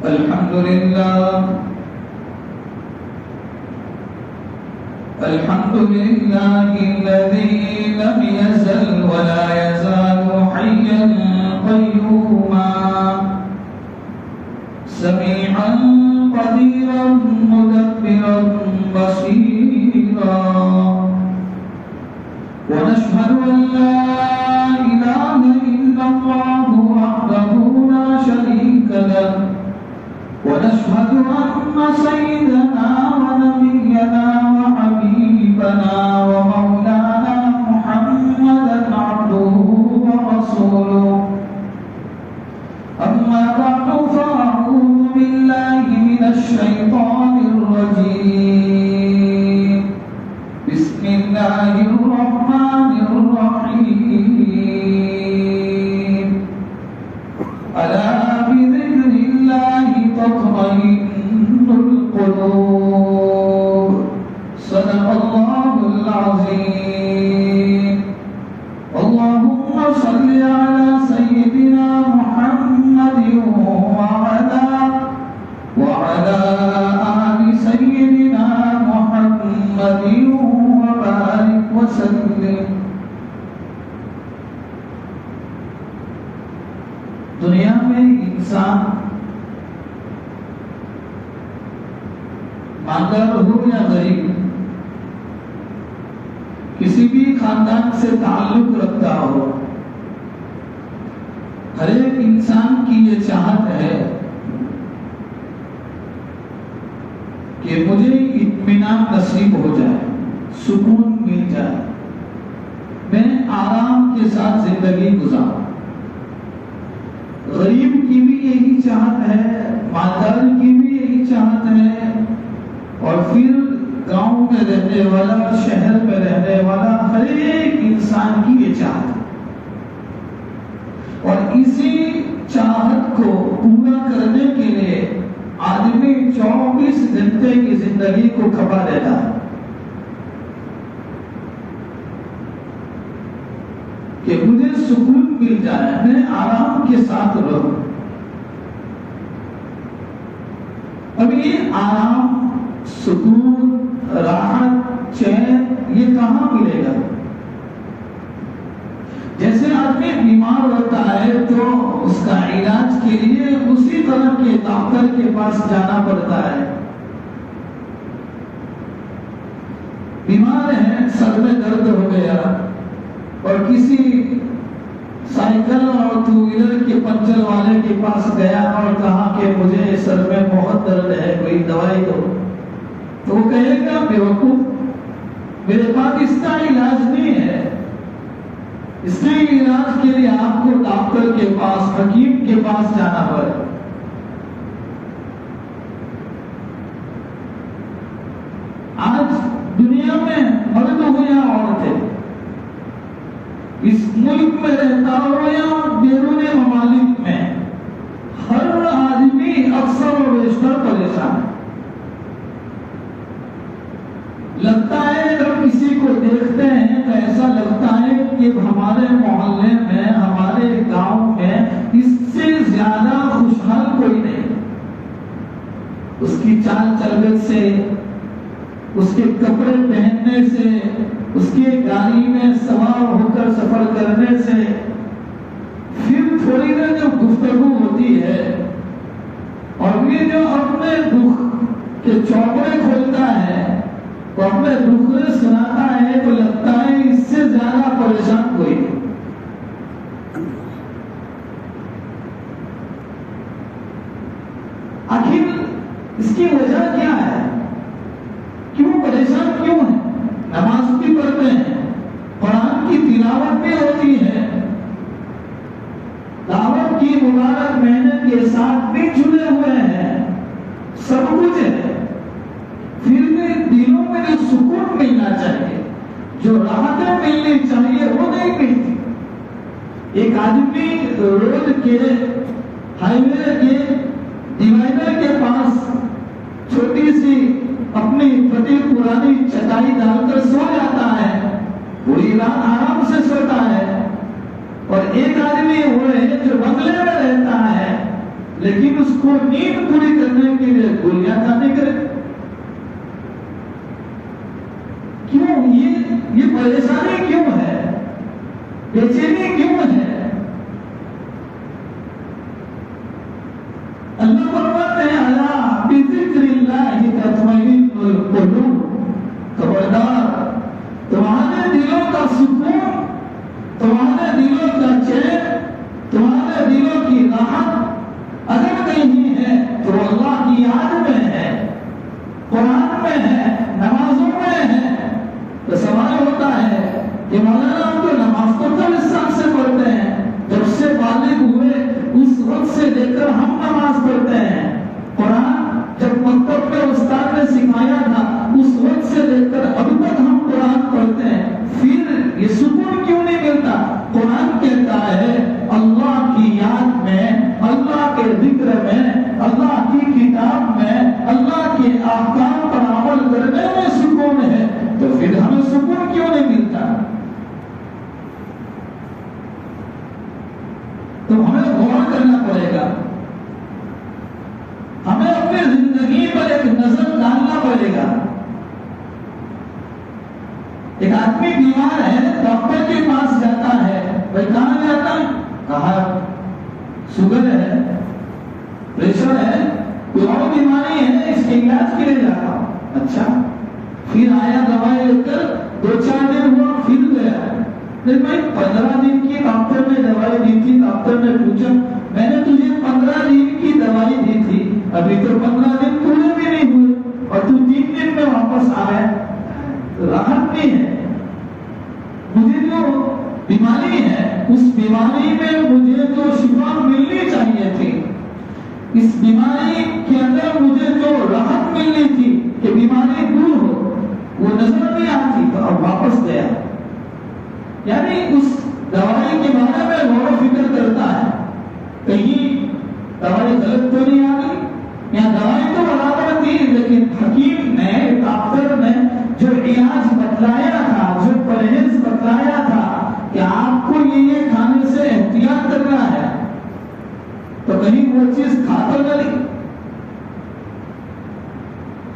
الحمد لله الحمد لله الذي لم يزل ولا يزال حيا قيوما سميعا قديرا مدبرا بصيرا ونشهد أن لا إله إلا الله وحده لا شريك له ونشهد أن سيدنا ونبينا وحبيبنا ومولانا محمدا عبده ورسوله أما بعد فأعوذ بالله من الشيطان الرجيم بسم الله الرحمن الرحيم ألا بذكر الله تطمئن القلوب صدق الله العظيم اللهم صل على سيدنا محمد وعلى آل سيدنا محمد وبارك وسلم. دنیا میں انسان مالدار ہو یا غریب کسی بھی خاندان سے تعلق رکھتا ہو، ہر ایک انسان کی یہ چاہت ہے کہ مجھے اطمینان نصیب ہو جائے، سکون مل جائے، میں آرام کے ساتھ زندگی گزاروں. غریب کی بھی یہی چاہت ہے، مالدار کی بھی یہی چاہت ہے، اور پھر گاؤں میں رہنے والا، شہر میں رہنے والا ہر ایک انسان کی یہ چاہت ہے. اور اسی چاہت کو پورا کرنے کے لیے آدمی 24 گھنٹے کی زندگی کو کھپا دیتا ہے کہ مجھے سکون مل جائے، میں آرام کے ساتھ رہوں. اب یہ آرام، سکون، راحت، چین یہ کہاں ملے گا؟ جیسے آدمی بیمار ہوتا ہے تو اس کا علاج کے لیے اسی طرح کے ڈاکٹر کے پاس جانا پڑتا ہے. بیمار ہے، سر میں درد ہو گیا اور کسی سائیکل اور ٹو ویلر کے پنچر والے کے پاس گیا اور کہا کہ مجھے سر میں بہت درد ہے، کوئی دوائی دو. تو وہ کہے گا بیوقوف، میرے پاس اس کا علاج نہیں ہے. اس کے علاج کے لیے آپ کو ڈاکٹر کے پاس، حکیم کے پاس جانا پڑے. آج دنیا میں مرد ہو یا عورتیں، اس ملک میں رہتا ہو یا بیرون ممالک میں، ہر آدمی اکثر و بیشتر پریشان ہے. لگتا ہے جب کسی کو دیکھتے ہیں تو ایسا لگتا ہے کہ ہمارے محلے میں، ہمارے گاؤں میں اس سے زیادہ خوشحال کوئی نہیں. اس کی چال چلن سے، اس کے کپڑے پہننے سے، اس کے گاڑی میں سوار ہو کر سفر کرنے سے، پھر تھوڑی دیر جو گفتگو ہوتی ہے اور یہ جو اپنے دکھ کے چوپڑے کھولتا ہے، وہ اپنے دکھ سناتا ہے، تو لگتا ہے اس سے زیادہ پریشان کوئی نہیں. آخر اس کی وجہ کیا ہے؟ کیوں پریشان کیوں ہے؟ نماز بھی پڑھتے ہیں، قرآن کی تلاوت بھی ہوتی ہے، دعوت کی مبارک محنت کے ساتھ بھی جڑے ہوئے ہیں، سب کچھ ہے، پھر بھی دلوں میں جو سکون ملنا چاہیے، جو راحتیں ملنی چاہیے، وہ نہیں ملتی. ایک آدمی روڈ کے ہائی وے کے ڈیوائڈر کے پاس چھوٹی سی اپنی پھٹی پرانی چٹائی ڈال کر سو جاتا ہے، پوری رات آرام سے سوتا ہے. اور ایک آدمی وہ ہے جو بنگلے میں رہتا ہے، لیکن اس کو نیند پوری کرنے کے لیے گولیاں کھانے کرے. کیوں یہ پریشانی کیوں ہے؟ بے چینی کیوں ہے؟ اللہ فرماتے ہیں الا بذکر اللہ تطمئن القلوب. خبردار، تمہارے دلوں کا سکون، تمہارے دلوں کا چین، تمہارے دلوں کی راحت اگر کہیں ہے تو اللہ کی یاد میں ہے، قرآن میں ہے، نمازوں میں ہے. تو سوال ہوتا ہے کہ مولانا ہم تو نماز تو کب اس سال سے پڑھتے ہیں؟ جب سے بالغ ہوئے اس وقت سے لے کر ہم نماز پڑھتے ہیں. قرآن جب مکتب میں استاد نے سکھایا تھا اس وقت سے لے کر اب تک ہم قرآن پڑھتے ہیں. پھر یہ سکون کیوں نہیں ملتا؟ قرآن کہتا ہے اللہ کی یاد میں، اللہ کے ذکر میں، اللہ کی کتاب میں، اللہ کے احکام پر عمل کرنے میں سکون ہے. تو پھر ہمیں سکون کیوں نہیں ملتا؟ تو ہمیں غور کرنا پڑے گا، ہمیں اپنی زندگی پر ایک نظر ڈالنا پڑے گا. ایک آدمی بیمار ہے، ڈاکٹر کے پاس جاتا ہے. بھائی کہاں جاتا ہے؟ کہا شوگر ہے، پریشر ہے، کوئی اور بیماری ہے، اس کے علاج کے لیے جاتا ہوں. اچھا، پھر آیا دوائی لے کر، 2-4 دن ہوا، پھر گیا. بھائی 15 دن کی ڈاکٹر نے دوائی دی تھی. ڈاکٹر نے پوچھا میں نے تجھے 15 دن کی دوائی دی تھی، ابھی تو 15 دن پورے بھی نہیں ہوئے اور تو 3 دن میں واپس آ گیا. راحت نہیں ہے. مجھے جو بیماری ہے اس بیماری میں مجھے جو شفا ملنی چاہیے تھی، اس بیماری کے اندر مجھے جو راحت ملنی تھی کہ بیماری دور ہو، وہ نظر نہیں آتی. تو اب واپس گیا. یعنی اس دوائی کے بارے میں غور و فکر کرتا ہے کہیں دوائی غلط تو نہیں آ گئی، یا دوائی تو برابر تھی لیکن حکیم نے، ڈاکٹر نے جو علاج بتلایا تھا، جو پرہیز بتلایا تھا کہ آپ کو یہ کھانے سے احتیاط کرنا ہے، تو کہیں وہ چیز کھا تو نہیں.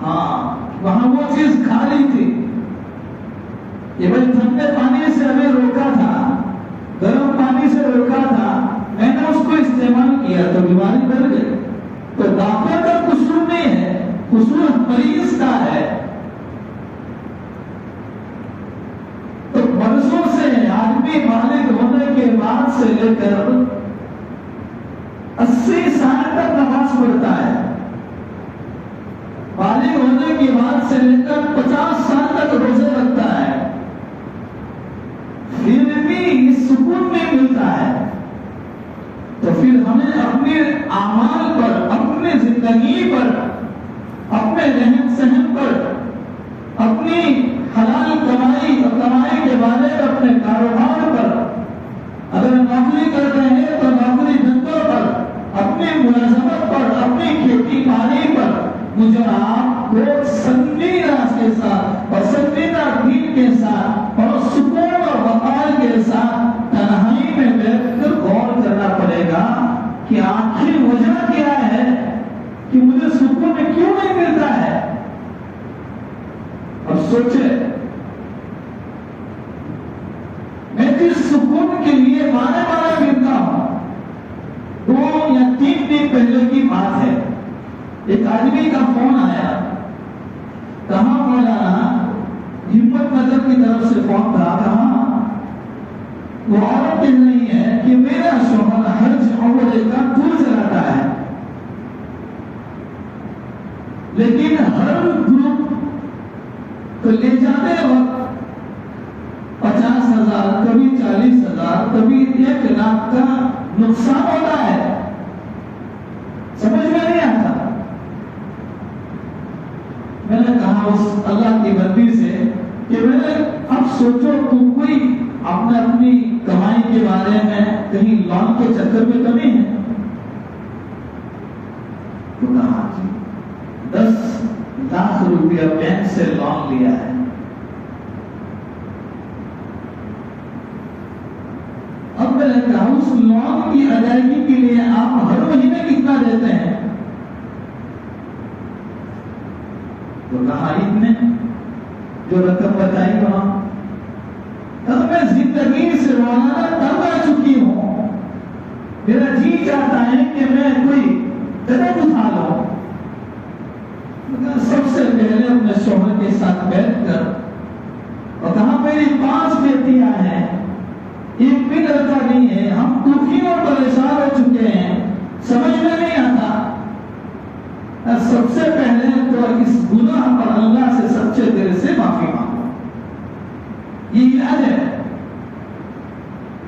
ہاں، وہاں وہ چیز کھا لی تھی. یہ بھائی ٹھنڈے پانی سے ہمیں روکا تھا، گرم پانی سے روکا تھا، میں نے اس کو استعمال کیا تو بیماری بڑھ گئی. تو ڈاکٹر کا قصور نہیں ہے، قصور مریض کا ہے. تو برسوں سے آدمی بالغ ہونے کے بعد سے لے کر 80 سال تک نماز پڑھتا ہے، بالغ ہونے کے بعد سے لے کر 50 سال تک روزے رکھتا ہے، پھر بھی سکون نہیں ملتا ہے. تو پھر ہمیں اپنے اعمال پر، اپنے زندگی پر، اپنے رہن سہن پر، اپنی حلال کمائی اور کمائی کے بارے میں، اپنے کاروبار پر، اگر نوکری کرتے ہیں تو نوکری دھندوں پر، اپنی ملازمت پر، اپنی کھیتی باڑی پر، مجھے آپ کو سنجیدہ کے ساتھ اور سنجیدہ دین کے ساتھ اور سکون اور وقار کے ساتھ تنہائی میں بیٹھ کر غور کرنا پڑے گا کہ آخر وجہ کیا ہے کہ مجھے سکون کیوں نہیں ملتا ہے. اب سوچے، میں جس سکون کے لیے مانے ملتا ہوں، 2 یا 3 دن پہلے کی بات ہے. ایک آدمی کا فون آیا، کہاں مولانا؟ ہمت نگر کی طرف سے فون تھا. کہاں؟ وہ عورت کہہ رہی ہے کہ میرا شوہر حج عمرے کا ٹور چلاتا ہے، لیکن ہر گروپ کو لے جاتے وقت 50,000، کبھی 40,000، کبھی 1 لاکھ کا نقصان ہوتا ہے. سمجھ میں نہیں آتا. میں نے کہا اس اللہ کی بندی سے کہ میں نے اب سوچو تم کوئی اپنی کمائی کے بارے میں کہیں لون کے چکر میں کمی ہے؟ تو کہا جی 10 لاکھ روپیہ بینک سے لون لیا ہے. اب میں نے کہا اس لون کی ادائیگی کے لیے آپ ہر مہینے کتنا دیتے ہیں؟ تو کہا اتنے، جو رقم بتائی وہاں. تب میں زندگی سے مولانا تنگ آ چکی ہوں، میرا جی چاہتا ہے کہ میں کوئی قدم اٹھا لوں. سب سے پہلے اپنے شوہر کے ساتھ بیٹھ کر اور کہا میری 5 بیٹیاں ہیں، ایک بھی لڑکا نہیں ہے، ہم دکھی اور پریشان ہو چکے ہیں، سمجھ میں نہیں آتا. سب سے پہلے تو اس گناہ پر اللہ سے سچے دل سے معافی مانگو. یہ علاج ہے،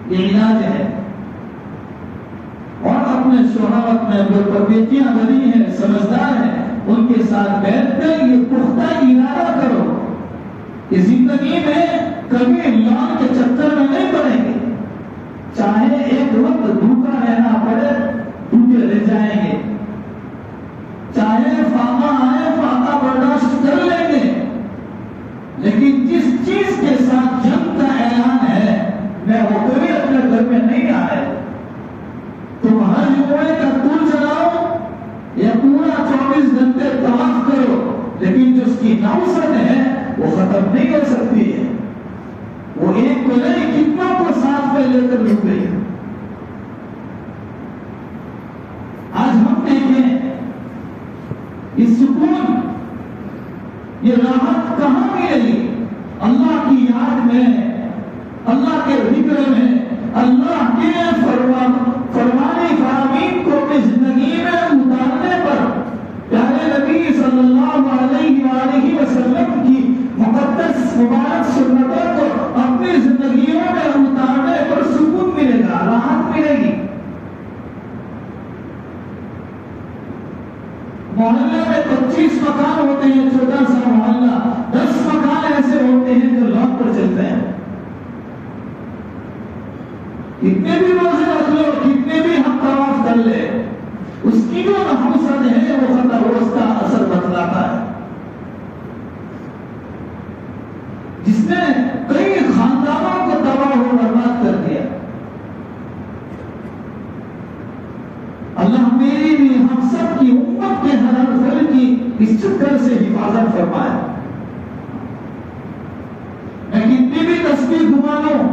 یہ علاج ہے. اور اپنے شوہر اپنے بیٹیاں بنی ہیں، سمجھدار ہیں، ان کے ساتھ بیٹھ کر یہ پختہ ارادہ کرو کہ زندگی میں کبھی لون کے چکر میں نہیں پڑیں گے. چاہے ایک وقت بھوکا رہنا پڑے، بھوکے رہ جائیں گے. چاہے فاقہ آئے، فاقہ برداشت کر لیں گے. لیکن جس چیز کے ساتھ جنگ کا اعلان ہے، میں وہ کبھی اپنے گھر میں نہیں آئے. تم ہر جمعے کا طول چلاؤ یا پورا 24 گھنٹے طواف کرو، لیکن جو اس کی نوسط ہے وہ ختم نہیں ہو سکتی ہے. وہ ایک کو نہیں، کتنا کو ساتھ میں لے کر رک گئی. آج ہم دیکھیں یہ سکون، یہ راحت کہاں ملے گی؟ اللہ کی یاد میں، اللہ کے ذکر میں، اللہ کے فرمانے فرامین کو اپنی زندگی میں اتارنے پر، پیارے نبی صلی اللہ علیہ وآلہ وسلم کی مقدس مبارک سنتوں کو اپنی زندگیوں میں اتارنے پر سکون ملے گا، راحت ملے گی. محلے میں 25 مکان ہوتے ہیں، چھوٹا سا محلہ، 10 مکان ایسے ہوتے ہیں جو لون پر چلتے ہیں. کتنے بھی روزے رکھ لو، کتنے بھی ہم طواف کر لے، اس کی جو نحوست ہے وہ ختم، اس کا اثر بتلاتا ہے. جس نے کئی خاندانوں کو تباہ و برباد کر دیا. اللہ میری بھی ہم سب کی امت کے ہر فرد کی اس چکر سے حفاظت فرمائے. میں کتنی بھی تسبیح گھما لوں،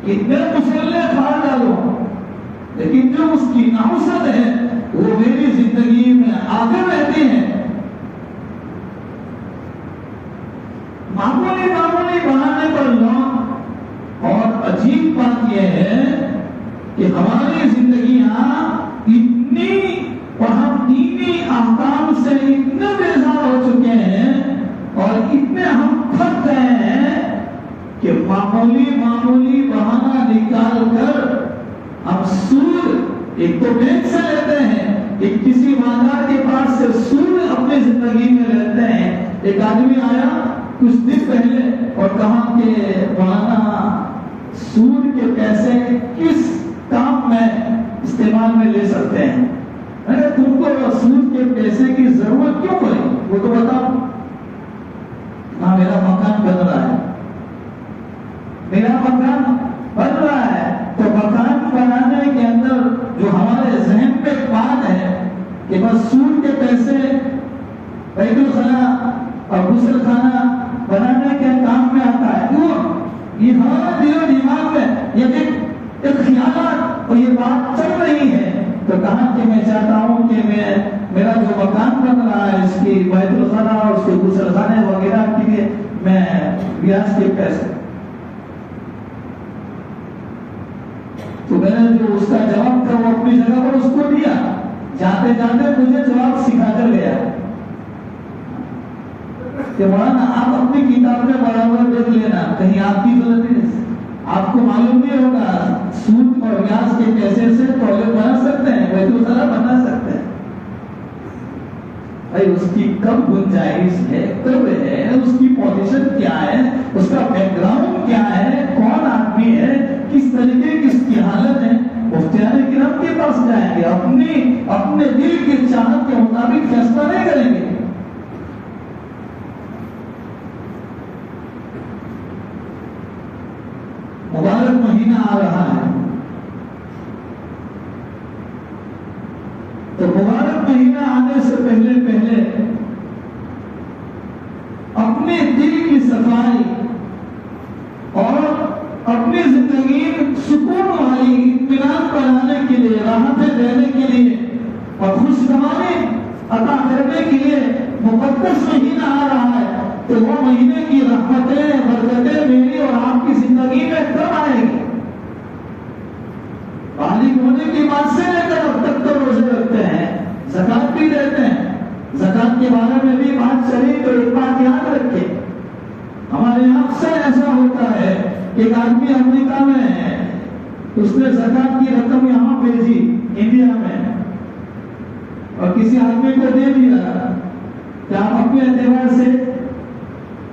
کتنے مسلے پھاڑ ڈالوں، لیکن جو اس کی نحوست ہے وہ میری زندگی میں آگے رہتی ہے. معمولی بہانے پر لون. اور عجیب بات یہ ہے کہ ہماری زندگیاں اتنی اور ہم دینی احکام سے اتنے بیزار ہو چکے ہیں اور اتنے ہم تھک گئے ہیں کہ معمولی بہانہ نکال کر ہم سود ایک تو بینک سے لیتے ہیں، ایک کسی مالدار کے پاس سے سود اپنی زندگی میں لیتے ہیں. ایک آدمی آیا کچھ دن پہلے اور کہا کہ مولانا سود کے پیسے کس کام میں استعمال میں لے سکتے ہیں؟ ارے تم کو سود کے پیسے کی ضرورت کیوں پڑی؟ وہ تو بتاؤ. ہاں میرا مکان بن رہا ہے، میرا مکان بن رہا ہے. تو مکان بنانے کے اندر جو ہمارے ذہن پہ ایک بات ہے کہ بس سود کے پیسے بیت الخلا اور غسل خانہ بنانے کے کام میں آتا ہے. کیوں؟ یہ ہمارے دل و دماغ میں یہ ایک خیالات اور یہ بات چل رہی ہے. تو کہا کہ میں چاہتا ہوں کہ میرا جو مکان بن رہا ہے اس کی بیت الخلا اور اس کے غسل خانے وغیرہ کے لیے میں بیاج کے پیسے. تو میں نے جو اس کا جواب تھا وہ اپنی جگہ پر اس کو دیا. جاتے جاتے مجھے جواب سکھا کر گیا کہ مولانا آپ اپنی کتاب میں برابر دیکھ لینا، کہیں آپ کی غلطی نہیں. آپ کو معلوم نہیں ہوگا سود اور بیاج کے پیسے سے ٹوائلٹ بنا سکتے ہیں، بیت الخلا بنا سکتے ہیں. بھائی اس کی کب گنجائش ہے، کب ہے، اس کی پوزیشن کیا ہے، اس کا بیک گراؤنڈ کیا ہے، کون آدمی ہے، کس طریقے کی اس کی حالت ہے. مفتیان کرام کے پاس جائیں گے، اپنے دل کی چاہت کے مطابق فیصلہ نہیں کریں گے. مبارک مہینہ آ رہا ہے، کے لیے مقدس مہینہ آ رہا ہے تو وہ مہینے کی رحمتیں برکتیں میری اور آپ کی زندگی میں کب آئے گی؟ بالغ ہونے کی بات سے لے کر اب تک تو روزے رکھتے ہیں، زکات بھی دیتے ہیں، زکات کے بارے میں بھی بات چلی تو ایک بات یاد رکھے، ہمارے یہاں اکثر ایسا ہوتا ہے کہ ایک آدمی امریکہ میں ہے، اس نے زکات کی رقم یہاں بھیجی انڈیا میں اور کسی آدمی کو دے دیا کہ آپ اپنے اعتبار سے،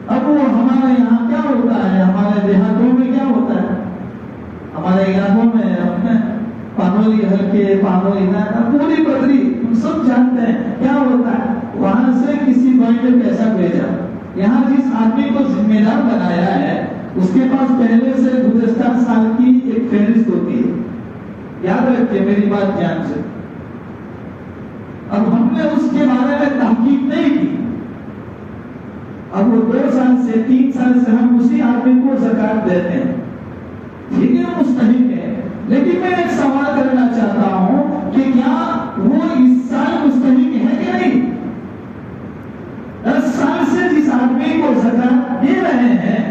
اب وہ ہمارے یہاں کیا ہوتا ہے، ہمارے دیہاتوں میں کیا ہوتا ہے، ہمارے علاقوں میں پانولی ہلکے پانولی پوری بدری ہم سب جانتے ہیں کیا ہوتا ہے، وہاں سے کسی بھائی نے پیسہ بھیجا، یہاں جس آدمی کو ذمہ دار بنایا ہے اس کے پاس پہلے سے گزشتہ سال کی ایک فہرست ہوتی ہے، یاد رکھیے میری بات جان سے، اب ہم نے اس کے بارے میں تحقیق نہیں کی، اب وہ 2 سال سے 3 سال سے ہم اسی آدمی کو زکات دیتے ہیں، ٹھیک ہے مستحق ہے، لیکن میں ایک سوال کرنا چاہتا ہوں کہ کیا وہ اس سال مستحق ہے کہ نہیں؟ 10 سال سے جس آدمی کو زکات دے رہے ہیں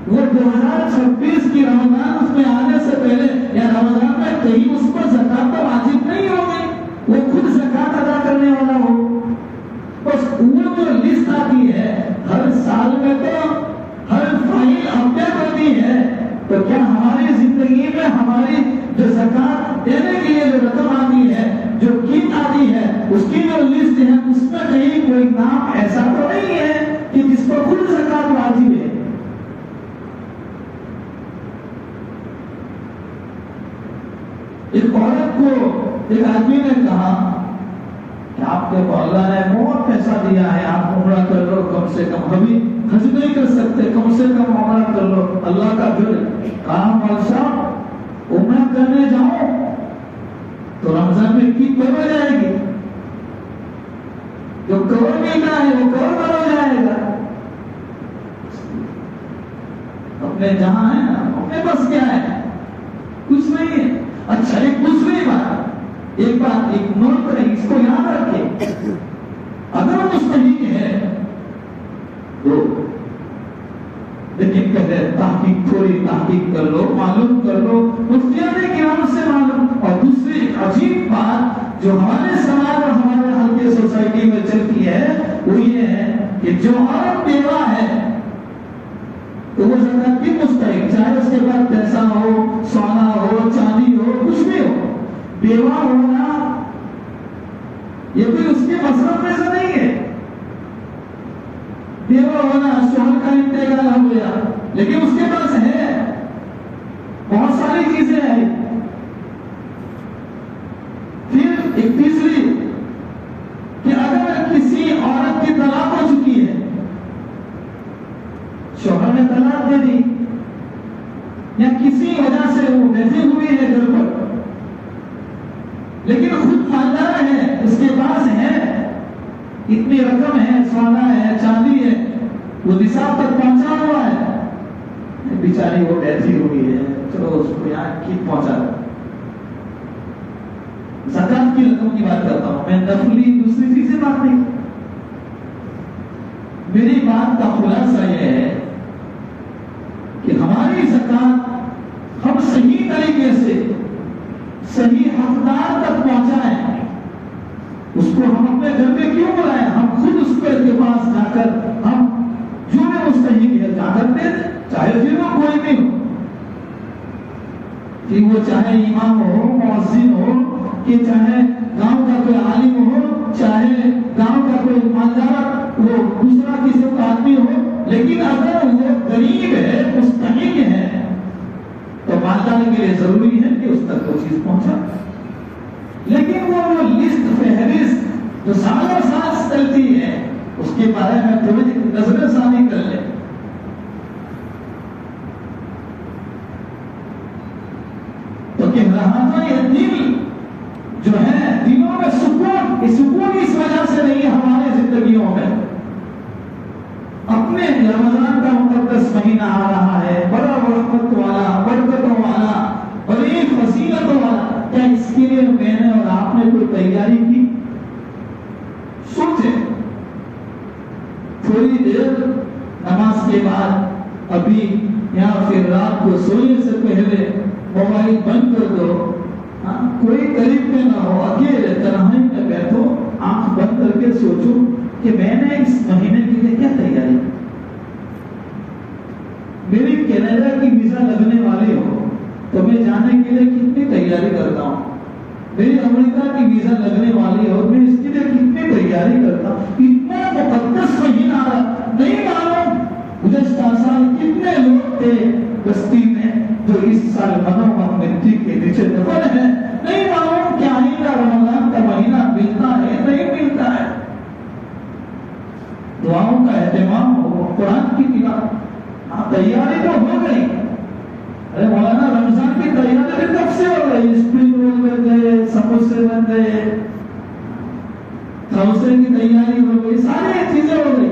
وہ 2026 کی رمضان اس میں آنے سے پہلے یا رمضان میں کہیں اس پر زکات تو واجب نہیں ہوگی، وہ خود زکات ادا کرنے والا ہو، بس وہ جو لسٹ آتی ہے ہر سال میں تو ہر فائل اپڈیٹ ہوتی ہے، تو کیا ہماری زندگی میں ہماری جو زکات دینے کے لیے جو رقم آتی ہے، جو کٹ آتی ہے، اس کی جو لسٹ ہے اس میں کہیں کوئی نام ایسا تو نہیں ہے کہ جس پر خود زکات واجب ہے؟ ایک عورت کو ایک آدمی نے کہا کہ آپ کے اللہ نے بہت پیسہ دیا ہے، آپ عمرہ کر لو، کم سے کم ابھی حج نہیں کر سکتے، کم سے کم عمرہ کر لو، اللہ کا جو کہا مول صاحب عمرہ کرنے جاؤ تو رمضان میں کی کور ہو جائے گی، جو کور ملنا ہے وہ کور ہو جائے گا، اپنے جہاں ہے نا اپنے بس کیا ہے، کچھ نہیں ہے۔ اچھا ایک دوسری بات، ایک بات ایک نوٹ کریں، اس کو یاد رکھیں، اگر مستحق ہے تو لیکن کہتے ہیں تحقیق، تھوڑی تحقیق کر لو، معلوم کر لو، مفتیان کرام سے معلوم۔ اور دوسری عجیب بات جو ہمارے سماج اور ہمارے ہلکے سوسائٹی میں چلتی ہے وہ یہ ہے کہ جو عورت بیوہ ہے تو وہ زکات کی مستحق، چاہے اس کے پاس پیسہ ہو، سونا ہو، چاندی ہو، کچھ بھی ہو، بیوہ ہونا یہ کوئی اس کے مصرف میں سے نہیں ہے، بیوہ ہونا شوہر کا انتقال ہو گیا لیکن اس کے پاس ہے، بہت ساری چیزیں ہیں۔ پھر ایک تیسری کہ اگر کسی عورت کی طلاق ہو چکی ہے، شوہر نے طلاق دے دی یا کسی وجہ سے وہ بیٹھی ہوئی ہے گھر پر لیکن خود مالدار ہے، اس کے پاس ہے، اتنی رقم ہے، سونا ہے، چاندی ہے، وہ نصاب تک پہنچا ہوا ہے، بیچاری وہ بیٹھی ہوئی ہے، چلو اس کو یہاں کی پہنچا دو۔ زکات کی رقم کی بات کرتا ہوں میں، نفلی دوسری چیزیں بات نہیں۔ میری بات کا خلاصہ یہ ہے کہ ہماری زکات ہم صحیح طریقے سے صحیح حقدار تک پہنچائیں، اس کو ہم اپنے گھر میں کیوں بلائیں، ہم خود اس کے پاس جا کر ہم جو بھی مستحق ہے جا کر دے دیں، چاہے پھر وہ کوئی بھی ہو، کہ وہ چاہے امام ہو، مؤذن ہو، کہ چاہے گاؤں کا کوئی عالم ہو، چاہے گاؤں کا کوئی مالدار وہ دوسرا کسی کا آدمی ہو، لیکن اگر وہ غریب ہے، مستحق ہے تو مالدار کے لیے ضروری ہے کہ اس تک وہ چیز پہنچا۔ لیکن وہ لسٹ فہرست جو سالوں سال چلتی ہے اس کے بارے میں تھوڑی نظر ثانی کر لیں۔ تو کہ رہا تھا یہ دل جو ہے، دلوں میں سکون، یہ سکون اس وجہ سے نہیں ہے ہمارے زندگیوں میں، اپنے رمضان کا مقدس مہینہ آ رہا ہے، بڑا رحمت والا، برکتوں والا، بڑی فضیلت والا، کیا اس کے لیے میں نے اور آپ نے کوئی تیاری کی؟ سوچیں تھوڑی دیر نماز کے بعد ابھی یا پھر رات کو سونے سے پہلے موبائل بند کر دو، کوئی قریب میں نہ ہو، اکیلے تنہائی میں بیٹھو، آنکھ بند کر کے سوچو کہ میں نے اس مہینے کے لیے کیا تیاری کی۔ میری کینیڈا کی ویزا لگنے والی ہو تو میں جانے کے لیے کتنی تیاری کرتا ہوں، میری امریکہ کی ویزا لگنے والی ہو میں اس کے لیے کتنی تیاری کرتا ہوں۔ اتنا مقدس مہینہ نہیں معلوم گزشتہ سال کتنے لوگ تھے بستی میں جو اس سال منو مٹی کے نیچے دفن ہے، نہیں معلوم کہ آئندہ رمضان کا مہینہ ملتا ہے نہیں ملتا ہے۔ دعاؤں کا اہتمام ہو، قرآن کی تلاوت، تیاری تو ہو گئی، ارے مولانا رمضان کی تیاری بھی کب سے ہو گئی، اسپرنگ رول بن گئے، سموسے بن گئے، سموسے کی تیاری ہو گئی، ساری چیزیں ہو گئی،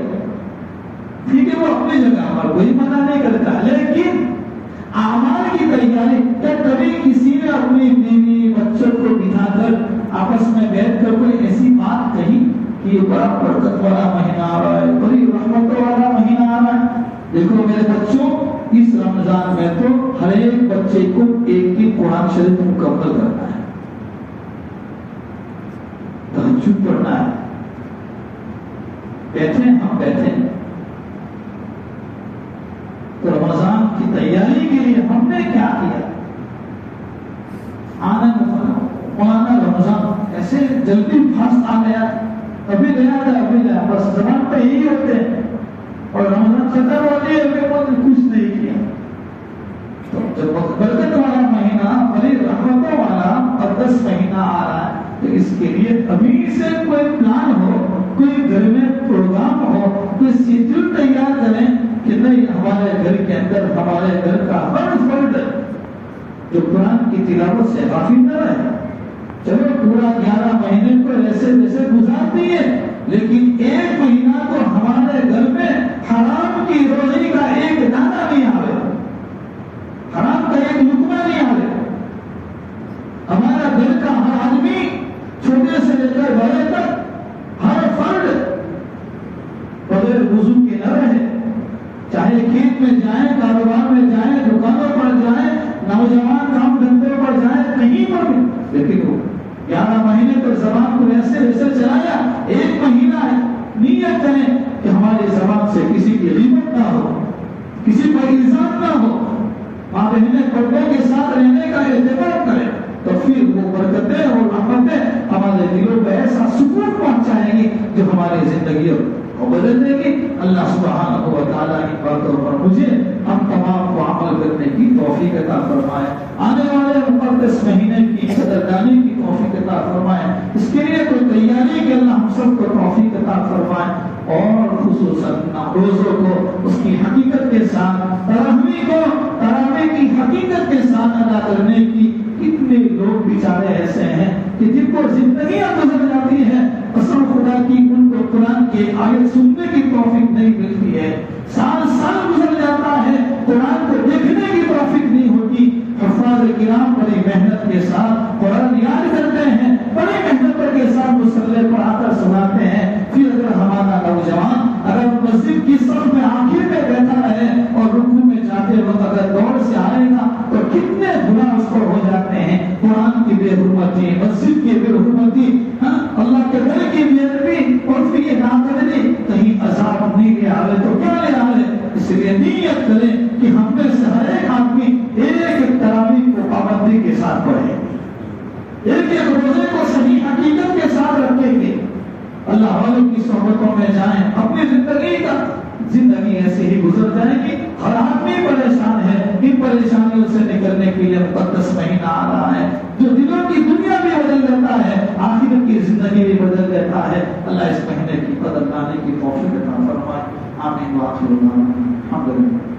ٹھیک ہے وہ اپنی جگہ پر کوئی منع نہیں کرتا، لیکن اعمال کی تیاری کیا کبھی کسی نے اپنی بیوی بچوں کو بٹھا کر آپس میں بیٹھ کر کوئی ایسی بات کہی کہ یہ بڑا برکت والا مہینہ آ رہا ہے، بڑی رحمتوں والا مہینہ آ رہا ہے، دیکھو میرے بچوں اس رمضان میں تو ہر ایک بچے کو ایک ہی قرآن شریف مکمل کرنا ہے، تہجد پڑھنا ہے، بیٹھے ہم بیٹھے تو رمضان کی تیاری کے لیے ہم نے کیا کیا، آنند مولانا رمضان ایسے جلدی فاسٹ آ گیا، ابھی گیا تھا ابھی گیا، بس زبان پہ یہی ہوتے ہیں، اور رمضان ختم ہوتی ہے ابھی کچھ نہیں کیا۔ تو جب برکت والا مہینہ بڑی رحمتوں والا مقدس مہینہ آ رہا ہے تو اس کے لیے ابھی سے کوئی پلان ہو، کوئی گھر میں پروگرام ہو، کوئی شیڈول تیار کریں کہ نہیں ہمارے گھر کے اندر ہمارے گھر کا ہر فرد جو قرآن کی تلاوت سے غافل نہ رہے۔ چلو پورا 11 مہینے کو ایسے ویسے گزار دیے، لیکن ایک مہینہ تو ہمارے گھر میں حرام کی روزی کا ایک دانہ نہیں آئے، حرام کا ایک لقمہ نہیں آئے۔ ہمارا گھر کا ہر آدمی چھوٹے سے لے کر بڑے تک ہر فرد بغیر وضو کے نہ رہے، چاہے کھیت میں جائیں، کاروبار میں جائیں، دکانوں پر جائیں، نوجوان کام دھندوں پر جائیں، کہیں پر بھی، لیکن وہ 11 مہینے تو زبان کو ایسے ویسے چلایا، ایک مہینہ ہے، نیت کریں کہ ہماری زبان سے کسی کی غیبت نہ ہو، کسی پر الزام نہ ہو، ماں بہنیں پردے کے ساتھ رہنے کا اہتمام کریں، تو پھر وہ برکتیں اور رحمتیں ہمارے دلوں کو ایسا سکون پہنچائیں گی جو ہماری زندگی کو بدل دے گی۔ اللہ سبحانہ و تعالیٰ کی باتوں پر مجھے ہم تمام کو عمل کرنے کی توفیق عطا فرمائے، آنے والے مقدس مہینے کی قدردانی کی توفیق عطا فرمائے، اس کے لیے کوئی تیاری کہ اللہ ہم سب کو توفیق عطا فرمائے، اور خصوصاً روزوں کو اس کی حقیقت کے ساتھ، تراویح کی حقیقت کے ساتھ ادا کرنے کی۔ کتنے لوگ بیچارے ایسے ہیں کہ جن کو زندگیاں گزر جاتی ہے، قسم خدا کی ان کو قرآن کی آیت سننے کی توفیق نہیں ملتی ہے، سال سال گزر جاتا ہے، قرآن کو دیکھنے کی توفیق نہیں ہوتی۔ حفاظ کرام بڑی محنت کے ساتھ قرآن یاد کرتے ہیں، بڑی محنت کے ساتھ مصلی پر آ کر سناتے ہیں، پھر اگر ہمارا نوجوان اگر مسجد کی صف میں آخر میں بیٹھا رہے اور رکوع میں جاتے وقت اگر دوڑ سے آئے گا تو کتنے گناہ اس پر ہو جاتے ہیں، قرآن کی بے حرمتی، مسجد کی بے حرمتی، اللہ کے گھر کی بے ادبی، اور پھر یہ ناقدری، کہیں عذاب نہیں لے آئے تو کیا لے آئے؟ اس لیے نیت کریں کہ ہم میں سے ہر ایک آدمی ایک تراویح کو پابندی کے ساتھ پڑھے، ایک ایک روزے کو صحیح حقیقت کے ساتھ رکھیں گے، اللہ والوں کی صحبتوں میں جائیں، اپنی زندگی ایسے ہی گزر جائے گی۔ ہر آدمی پریشان ہے، ان پریشانیوں سے نکلنے کے لیے مقدس مہینہ آ رہا ہے جو دلوں کی دنیا بھی بدل دیتا ہے، آخرت کی زندگی بھی بدل دیتا ہے۔ اللہ اس مہینے کی قدردانی کی توفیق عطا فرمائے، آمین۔ وآخر دعوانا الحمدللہ۔